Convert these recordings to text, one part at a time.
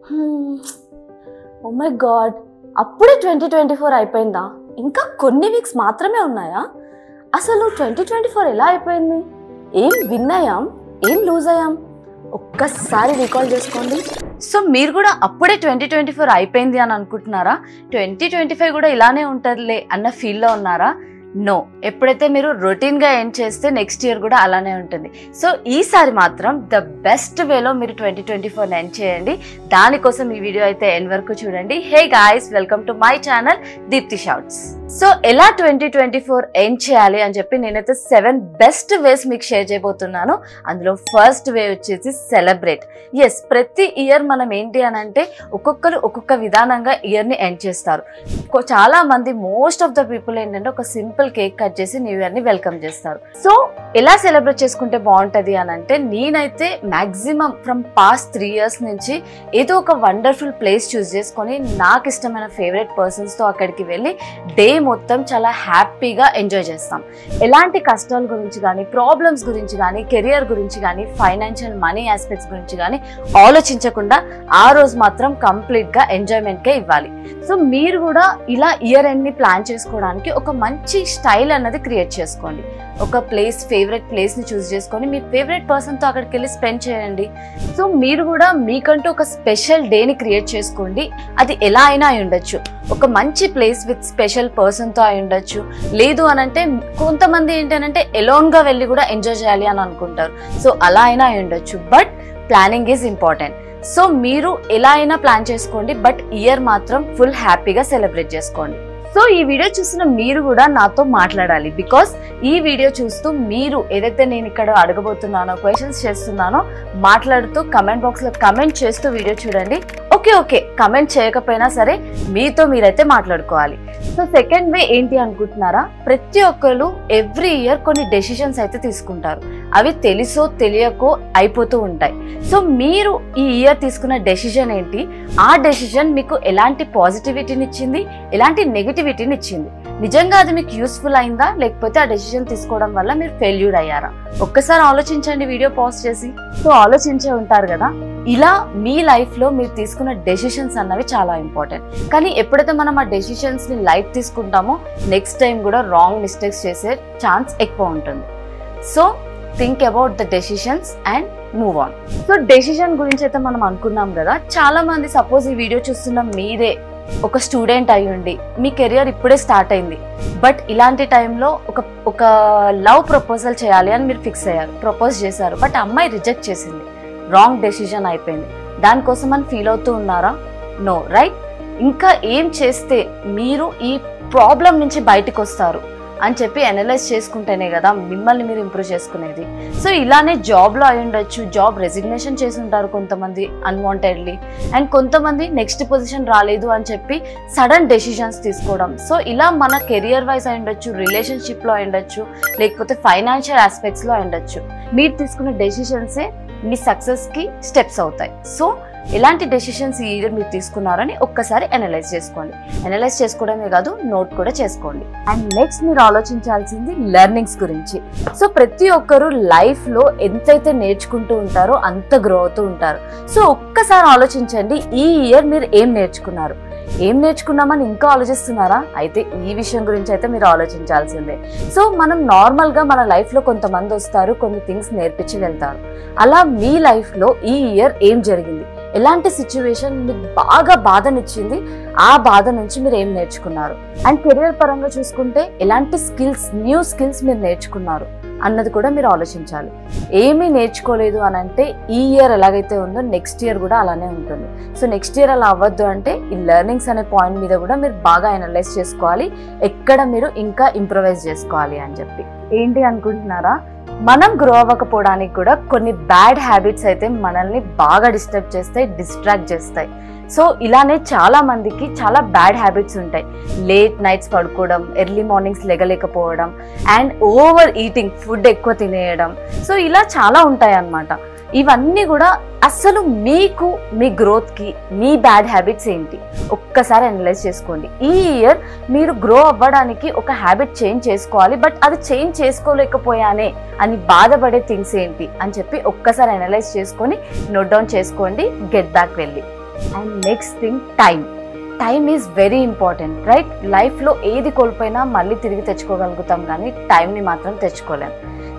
Oh my God, అప్పుడే 2024 అయిపోయిందా? ఇంకా కొన్ని వీక్స్ మాత్రమే ఉన్నాయా? అసలు 2024 ఎలా అయిపోయింది? ఏం విన్ అయ్యాం, ఏం లూజ్ అయ్యాం? ఒక్కసారి రీకాల్ చేసుకోండి. సో మీరు కూడా అప్పుడే 2024 అయిపోయింది అని అనుకుంటున్నారా? 2025 కూడా ఇలానే ఉంటుందిలే అన్న ఫీల్లో ఉన్నారా? నో, ఎప్పుడైతే మీరు రొటీన్గా ఎండ్ చేస్తే నెక్స్ట్ ఇయర్ కూడా అలానే ఉంటుంది. సో ఈసారి మాత్రం ద బెస్ట్ వేలో మీరు 2024 ఎండ్ చేయండి. దానికోసం ఈ వీడియో అయితే ఎండ్ వరకు చూడండి. Hey guys, welcome to my channel Deepthi shouts. So ఎలా 2024 ఎండ్ చేయాలి అని చెప్పి నేనైతే 7 బెస్ట్ వేస్ మీకు షేర్ చేయబోతున్నాను. అందులో ఫస్ట్ వే వచ్చేసి సెలబ్రేట్. ఎస్, ప్రతి ఇయర్ మనం ఏంటి అని అంటే ఒక్కొక్కరు ఒక్కొక్క విధానంగా ఇయర్ని ఎండ్ చేస్తారు. చాలా మంది, మోస్ట్ ఆఫ్ ద పీపుల్ ఏంటంటే ఒక సింపుల్ కేక్ కట్ చేసి న్యూ ఇయర్ ని వెల్కమ్ చేస్తారు. సో ఎలా సెలబ్రేట్ చేసుకుంటే బాగుంటది అని అంటే, నేనైతే మాక్సిమం ఫ్రమ్ పాస్ట్ 3 years నుంచి ఏదో ఒక వండర్ఫుల్ ప్లేస్ చూస్ చేసుకొని నాకు ఇష్టమైన ఫేవరెట్ పర్సన్స్ తో అక్కడికి వెళ్ళి డే మొత్తం చాలా హ్యాపీగా ఎంజాయ్ చేస్తాం. ఎలాంటి కష్టాల గురించి కానీ, ప్రాబ్లమ్స్ గురించి కానీ, కెరియర్ గురించి కానీ, ఫైనాన్షియల్ మనీ ఆస్పెక్ట్స్ గురించి కానీ ఆలోచించకుండా ఆ రోజు మాత్రం కంప్లీట్ గా ఎంజాయ్మెంట్ కే ఇవ్వాలి. సో మీరు కూడా ఇలా ఇయర్ ఎండ్ ని ప్లాన్ చేసుకోవడానికి ఒక మంచి స్టైల్ అన్నది క్రియేట్ చేసుకోండి. ఒక ప్లేస్, ఫేవరెట్ ప్లేస్ ని చూస్ చేసుకొని మీ ఫేవరెట్ పర్సన్ తో అక్కడికి వెళ్ళి స్పెండ్ చేయండి. సో మీరు కూడా మీకంటూ ఒక స్పెషల్ డే ని క్రియేట్ చేసుకోండి. అది ఎలా అయినా అయి ఉండొచ్చు. ఒక మంచి ప్లేస్ విత్ స్పెషల్ పర్సన్ తో అయి ఉండొచ్చు. లేదు అనంటే కొంతమంది ఏంటంటే ఎలోన్ గా వెళ్ళి కూడా ఎంజాయ్ చేయాలి అని అనుకుంటారు. సో అలా అయినా అయి ఉండొచ్చు. But planning is important. So మీరు ఎలా అయినా ప్లాన్ చేసుకోండి, బట్ ఇయర్ మాత్రం ఫుల్ హ్యాపీగా సెలబ్రేట్ చేసుకోండి. సో ఈ వీడియో చూస్తున్న మీరు కూడా నాతో మాట్లాడాలి. బికాస్ ఈ వీడియో చూస్తూ మీరు ఏదైతే నేను ఇక్కడ అడగబోతున్నానో, క్వశ్చన్స్ చేస్తున్నానో, మాట్లాడుతూ కమెంట్ బాక్స్ లో కమెంట్ చేస్తూ వీడియో చూడండి. ఓకే, కమెంట్ చేయకపోయినా సరే మీతో మీరైతే మాట్లాడుకోవాలి. సో సెకండ్ వే ఏంటి అనుకుంటున్నారా? ప్రతి ఒక్కరు ఎవ్రీ ఇయర్ కొన్ని డెసిషన్స్ అయితే తీసుకుంటారు. అవి తెలుసో తెలియకో అయిపోతూ ఉంటాయి. సో మీరు ఈ ఇయర్ తీసుకున్న డెసిషన్ ఏంటి? ఆ డెసిషన్ మీకు ఎలాంటి పాజిటివిటీని ఇచ్చింది, ఎలాంటి నెగిటివిటీని ఇచ్చింది? నిజంగా అది మీకు యూస్ఫుల్ అయిందా, లేకపోతే ఆ డెసిషన్ తీసుకోవడం వల్ల మీరు ఫెయిల్యూర్ అయ్యారా? ఒక్కసారి ఆలోచించండి వీడియో పాజ్ చేసి. సో ఆలోచించే ఉంటారు కదా. ఇలా మీ లైఫ్ లో మీరు తీసుకున్న డెసిషన్స్ అన్నవి చాలా ఇంపార్టెంట్. కానీ ఎప్పుడైతే మనం ఆ డెసిషన్స్ ని లైట్ తీసుకుంటామో నెక్స్ట్ టైం కూడా రాంగ్ మిస్టేక్స్ చేసే ఛాన్స్ ఎక్కువ ఉంటుంది. So think about the decisions and move on. So decision గురించి అయితే మనం అనుకున్నాం కదా. చాలా మంది, సపోజ్ ఈ వీడియో చూస్తున్న మీరే ఒక స్టూడెంట్ అయ్యుండి మీ కెరియర్ ఇప్పుడే స్టార్ట్ అయింది. బట్ ఇలాంటి టైంలో ఒక లవ్ ప్రపోజల్ చేయాలి అని మీరు ఫిక్స్ అయ్యారు, ప్రపోజ్ చేశారు. బట్ అమ్మాయి రిజెక్ట్ చేసింది, రాంగ్ డెసిషన్ అయిపోయింది. దానికోసం అని ఫీల్ అవుతూ ఉన్నారా? No, right? ఇంకా ఏం చేస్తే మీరు ఈ ప్రాబ్లం నుంచి బయటకు వస్తారు అని చెప్పి అనలైజ్ చేసుకుంటేనే కదా మిమ్మల్ని మీరు ఇంప్రూవ్ చేసుకునేది. సో ఇలానే జాబ్లో అయి ఉండొచ్చు. జాబ్ రెసిగ్నేషన్ చేసి ఉంటారు కొంతమంది అన్వాంటెడ్లీ, అండ్ కొంతమంది నెక్స్ట్ పొజిషన్ రాలేదు అని చెప్పి సడన్ డెసిషన్స్ తీసుకోవడం. సో ఇలా మన కెరియర్ వైజ్ అయి ఉండొచ్చు, రిలేషన్షిప్లో అయి ఉండొచ్చు, లేకపోతే ఫైనాన్షియల్ ఆస్పెక్ట్స్లో అయి ఉండొచ్చు. మీరు తీసుకున్న డెసిషన్సే మీ సక్సెస్కి స్టెప్స్ అవుతాయి. సో ఎలాంటి డెసిషన్స్ ఈ ఇయర్ మీరు తీసుకున్నారని ఒక్కసారి అనలైజ్ చేసుకోండి. అనలైజ్ చేసుకోవడమే కాదు, నోట్ కూడా చేసుకోండి. అండ్ నెక్స్ట్ మీరు ఆలోచించాల్సింది లెర్నింగ్స్ గురించి. సో ప్రతి ఒక్కరు లైఫ్లో ఎంతైతే నేర్చుకుంటూ ఉంటారో అంత గ్రో అవుతూ ఉంటారు. సో ఒక్కసారి ఆలోచించండి, ఈ ఇయర్ మీరు ఏం నేర్చుకున్నారు? ఏం నేర్చుకున్నామని ఇంకా ఆలోచిస్తున్నారా? అయితే ఈ విషయం గురించి అయితే మీరు ఆలోచించాల్సిందే. సో మనం నార్మల్గా మన లైఫ్లో కొంతమంది వస్తారు, కొన్ని థింగ్స్ నేర్పించి వెళ్తారు. అలా మీ లైఫ్లో ఈ ఇయర్ ఏం జరిగింది? ఎలాంటి సిచ్యువేషన్ మీకు బాగా బాధనిచ్చింది? ఆ బాధ నుంచి మీరు ఏం నేర్చుకున్నారు? అండ్ కెరియర్ పరంగా చూసుకుంటే ఎలాంటి స్కిల్స్, న్యూ స్కిల్స్ మీరు నేర్చుకున్నారు అన్నది కూడా మీరు ఆలోచించాలి. ఏమీ నేర్చుకోలేదు అని అంటే ఈ ఇయర్ ఎలాగైతే ఉందో నెక్స్ట్ ఇయర్ కూడా అలానే ఉంటుంది. సో నెక్స్ట్ ఇయర్ అలా అవ్వద్దు అంటే ఈ లెర్నింగ్స్ అనే పాయింట్ మీద కూడా మీరు బాగా అనలైజ్ చేసుకోవాలి, ఎక్కడ మీరు ఇంకా ఇంప్రూవైజ్ చేసుకోవాలి అని చెప్పి. ఏంటి అనుకుంటున్నారా? మనం గ్రో అవ్వకపోవడానికి కూడా కొన్ని బ్యాడ్ హ్యాబిట్స్ అయితే మనల్ని బాగా డిస్టర్బ్ చేస్తాయి, డిస్ట్రాక్ట్ చేస్తాయి. సో ఇలానే చాలా మందికి చాలా బ్యాడ్ హ్యాబిట్స్ ఉంటాయి. లేట్ నైట్స్ పడుకోవడం, ఎర్లీ మార్నింగ్స్ లెగలేకపోవడం, అండ్ ఓవర్ ఈటింగ్, ఫుడ్ ఎక్కువ తినేయడం. సో ఇలా చాలా ఉంటాయి అన్నమాట. ఇవన్నీ కూడా అసలు మీకు, మీ గ్రోత్కి మీ బ్యాడ్ హ్యాబిట్స్ ఏంటి ఒక్కసారి అనలైజ్ చేసుకోండి. ఈ ఇయర్ మీరు గ్రో అవ్వడానికి ఒక హ్యాబిట్ చేంజ్ చేసుకోవాలి, బట్ అది చేంజ్ చేసుకోలేకపోయానే అని బాధపడే థింగ్స్ ఏంటి అని చెప్పి ఒక్కసారి అనలైజ్ చేసుకొని నోట్ డౌన్ చేసుకోండి. గెట్ బ్యాక్ వెళ్ళి and next thing time is very important, right? లైఫ్లో ఏది కోల్పోయినా మళ్ళీ తిరిగి తెచ్చుకోగలుగుతాం, కానీ టైంని మాత్రం తెచ్చుకోలేం.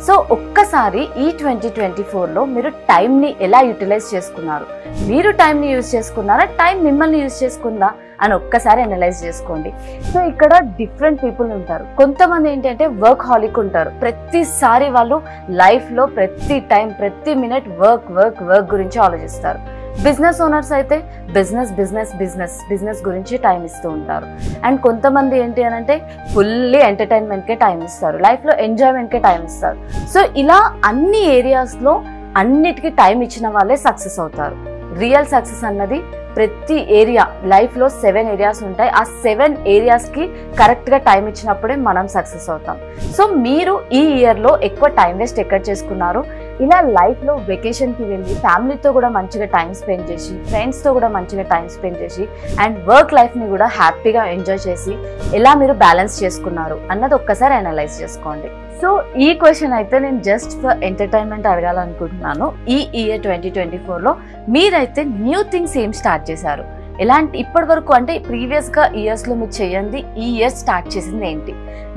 సో ఒక్కసారి ఈ 2024లో మీరు టైంని ఎలా యూటిలైజ్ చేసుకున్నారు? మీరు టైంని యూజ్ చేసుకున్నారా, టైం మిమ్మల్ని యూజ్ చేసుకుందా అని ఒక్కసారి అనలైజ్ చేసుకోండి. సో ఇక్కడ డిఫరెంట్ పీపుల్ ఉంటారు. కొంతమంది ఏంటంటే వర్క్ హాలిక్ ఉంటారు. ప్రతిసారి వాళ్ళు లైఫ్లో ప్రతి టైం ప్రతి మినిట్ వర్క్ గురించి ఆలోచిస్తారు. బిజినెస్ ఓనర్స్ అయితే బిజినెస్ గురించి టైం ఇస్తూ ఉంటారు. అండ్ కొంతమంది ఏంటి అని అంటే ఫుల్లీ ఎంటర్టైన్మెంట్కే టైం ఇస్తారు, లైఫ్లో ఎంజాయ్మెంట్కే టైం ఇస్తారు. సో ఇలా అన్ని ఏరియాస్లో అన్నిటికీ టైం ఇచ్చిన వాళ్ళే సక్సెస్ అవుతారు. రియల్ సక్సెస్ అన్నది ప్రతి ఏరియా, లైఫ్లో 7 ఏరియాస్ ఉంటాయి. ఆ 7 ఏరియాస్కి కరెక్ట్గా టైం ఇచ్చినప్పుడే మనం సక్సెస్ అవుతాం. సో మీరు ఈ ఇయర్లో ఎక్కువ టైం వేస్ట్ ఎక్కడ చేసుకున్నారు? ఇలా లైఫ్లో వెకేషన్కి వెళ్ళి ఫ్యామిలీతో కూడా మంచిగా టైం స్పెండ్ చేసి, ఫ్రెండ్స్తో కూడా మంచిగా టైం స్పెండ్ చేసి, అండ్ వర్క్ లైఫ్ని కూడా హ్యాపీగా ఎంజాయ్ చేసి ఎలా మీరు బ్యాలెన్స్ చేసుకున్నారు అన్నది ఒక్కసారి అనలైజ్ చేసుకోండి. సో ఈ క్వశ్చన్ అయితే నేను జస్ట్ ఫర్ ఎంటర్టైన్మెంట్ అడగాలనుకుంటున్నాను. ఈ ఇయర్ 2024లో మీరైతే న్యూ థింగ్స్ ఏం స్టార్ట్ చేశారు? ఎలాంటి ఇప్పటి వరకు అంటే ప్రీవియస్గా ఇయర్స్లో మీరు చేయండి, ఈ ఇయర్ స్టార్ట్ చేసింది ఏంటి?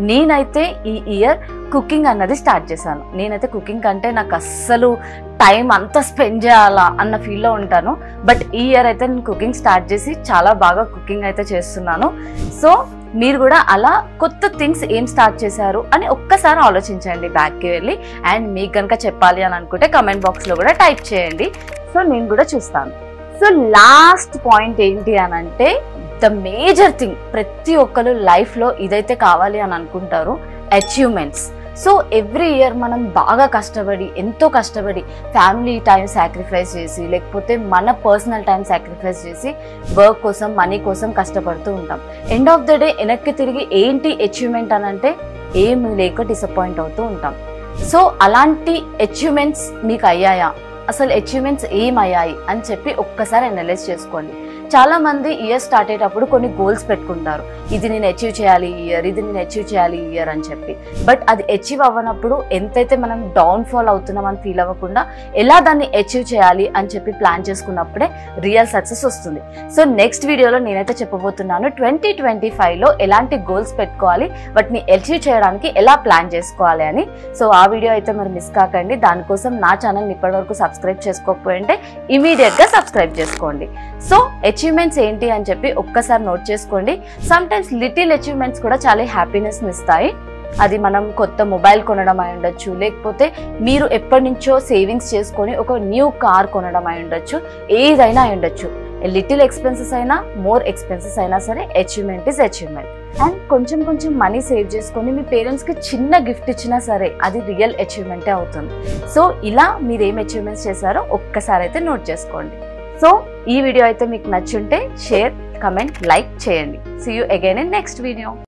నేనైతే ఈ ఇయర్ కుకింగ్ అన్నది స్టార్ట్ చేశాను. నేనైతే కుకింగ్ అంటే నాకు అస్సలు టైం అంతా స్పెండ్ చేయాలా అన్న ఫీల్లో ఉంటాను. బట్ ఈ ఇయర్ అయితే నేను కుకింగ్ స్టార్ట్ చేసి చాలా బాగా కుకింగ్ అయితే చేస్తున్నాను. సో మీరు కూడా అలా కొత్త థింగ్స్ ఏం స్టార్ట్ చేశారు అని ఒక్కసారి ఆలోచించండి బ్యాక్కి వెళ్ళి. అండ్ మీకు కనుక చెప్పాలి అని అనుకుంటే కమెంట్ బాక్స్లో కూడా టైప్ చేయండి. సో నేను కూడా చూస్తాను. సో లాస్ట్ పాయింట్ ఏంటి అని అంటే ద మేజర్ థింగ్, ప్రతి ఒక్కరు లైఫ్లో ఇదైతే కావాలి అని అనుకుంటారు, అచీవ్మెంట్స్. సో ఎవ్రీ ఇయర్ మనం బాగా కష్టపడి, ఎంతో కష్టపడి ఫ్యామిలీ టైం సాక్రిఫైస్ చేసి, లేకపోతే మన పర్సనల్ టైం సాక్రిఫైస్ చేసి వర్క్ కోసం, మనీ కోసం కష్టపడుతూ ఉంటాం. ఎండ్ ఆఫ్ ద డే వెనక్కి తిరిగి ఏంటి అచీవ్మెంట్ అని అంటే ఏమి లేక డిసప్పాయింట్ అవుతూ ఉంటాం. సో అలాంటి అచీవ్మెంట్స్ మీకు అయ్యాయా? అసలు అచీవ్మెంట్స్ ఏమయ్యాయి అని చెప్పి ఒక్కసారి అనలైజ్ చేసుకోండి. చాలామంది ఇయర్ స్టార్ట్ అయ్యేటప్పుడు కొన్ని గోల్స్ పెట్టుకుంటారు, ఇది నేను అచీవ్ చేయాలి ఈ ఇయర్, ఇది నేను అచీవ్ చేయాలి ఈ ఇయర్ అని చెప్పి. బట్ అది అచీవ్ అవ్వనప్పుడు ఎంతైతే మనం డౌన్ఫాల్ అవుతున్నాం అని ఫీల్ అవ్వకుండా ఎలా దాన్ని అచీవ్ చేయాలి అని చెప్పి ప్లాన్ చేసుకున్నప్పుడే రియల్ సక్సెస్ వస్తుంది. సో నెక్స్ట్ వీడియోలో నేనైతే చెప్పబోతున్నాను 2025లో ఎలాంటి గోల్స్ పెట్టుకోవాలి, వాటిని అచీవ్ చేయడానికి ఎలా ప్లాన్ చేసుకోవాలి అని. సో ఆ వీడియో అయితే మరి మిస్ కాకండి. దానికోసం నా ఛానల్ని ఇప్పటివరకు సబ్స్క్రైబ్ చేసుకోకపోయింటే ఇమీడియట్గా సబ్స్క్రైబ్ చేసుకోండి. సో అచీవ్మెంట్స్ ఏంటి అని చెప్పి ఒక్కసారి నోట్ చేసుకోండి. సమ్టైమ్స్ లిటిల్ అచీవ్మెంట్స్ కూడా చాలా హ్యాపీనెస్ని ఇస్తాయి. అది మనం కొత్త మొబైల్ కొనడం అయి ఉండొచ్చు, లేకపోతే మీరు ఎప్పటి నుంచో సేవింగ్స్ చేసుకొని ఒక న్యూ కార్ కొనడం అయి ఉండొచ్చు, ఏదైనా అయి ఉండొచ్చు. లిటిల్ ఎక్స్పెన్సెస్ అయినా మోర్ ఎక్స్పెన్సెస్ అయినా సరే అచీవ్మెంట్ ఈజ్ అచీవ్మెంట్. అండ్ కొంచెం మనీ సేవ్ చేసుకొని మీ పేరెంట్స్కి చిన్న గిఫ్ట్ ఇచ్చినా సరే అది రియల్ అచీవ్మెంటే అవుతుంది. సో ఇలా మీరు ఏం అచీవ్మెంట్స్ చేశారో ఒక్కసారి అయితే నోట్ చేసుకోండి. సో ఈ వీడియో అయితే మీకు నచ్చుంటే షేర్, కమెంట్, లైక్ చేయండి. See you again in next video.